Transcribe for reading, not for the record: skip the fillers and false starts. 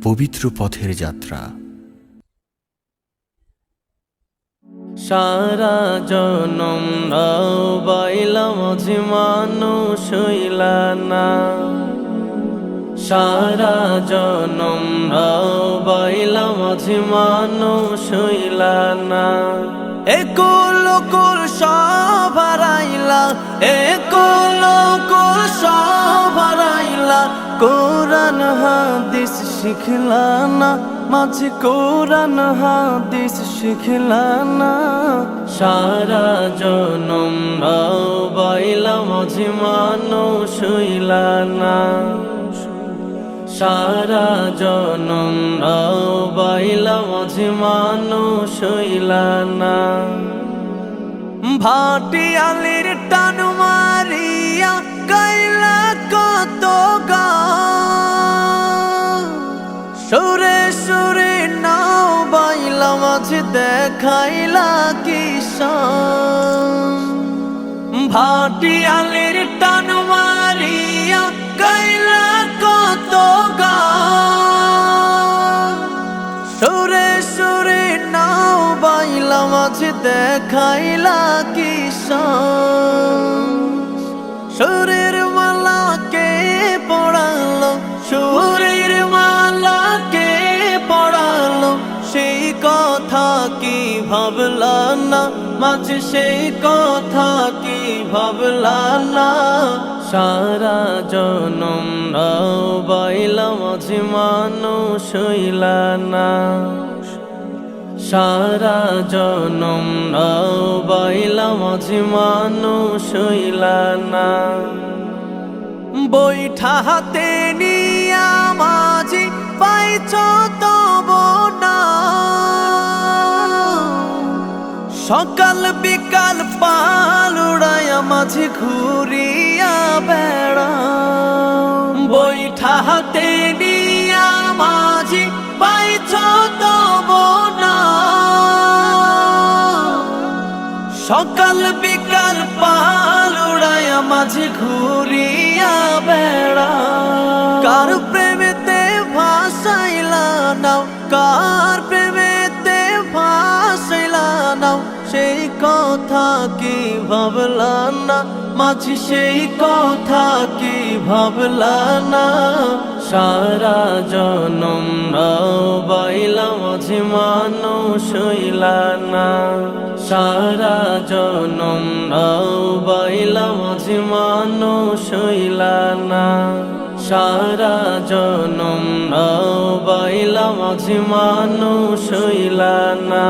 পবিত্র পথের যাত্রা। সারা জনম বাইলাম যে মানুষ হইলা না, সারা জনম বাইলাম যে মানুষ হইলা না। একুল কুল সব হারাইলা, একুল কুল সব হারাইলা, কোরআন হাদিস শিখলা না, মাঝে কোরআন হাদিস শিখলা না। সারা জনম বাইলাম যে মানুষ হইলা না, সারা জনম বাইলাম যে মানুষ হইলা না। ভাটিয়ালির টান মারিয়া গাইলা কত গান, সুরে সুরে নাও বাইলা মাঝে দেখাইলা কিষান। ভাটিয়ালির টান মারিয়া গাইলা কত গান, সুরে সুরে নাও বাইলা মাঝে দেখাইলা কিষান। সুরের মালাকে পড়ালো, সুরের মালাকে পড়ালো, সেই কথা কি ভাবলা না, মাঝে সেই কথা কি ভাবলা না। সারা জনম বাইলাম যে মানুষ হইলা না, সারা জনম বাইলাম যে মানুষ হইলা না। বৈঠা হাতে নিয়া মাঝি পাইছ তব না, সকাল বিকাল পাল উড়াইয়া মাঝে ঘুরিয়া বেড়া। বৈঠা হাতে নিয়া মাঝি পাইছ তব না, সকাল বিকাল পাল উড়াইয়া মাঝে ঘুরিয়া বেড়া। কার প্রেমেতে ভাসাইলা নাও, কার প্রেমেতে ভাসাইলা নাও, সেই কথা কি ভাবলা না, মাঝে সেই কথা কি ভাবলা না। সারা জনম বাইলাম যে মানুষ হইলা না, সারা জনম বাইলাম যে মানুষ হইলা না, সারা জনম বাইলাম যে মানুষ হইলা না।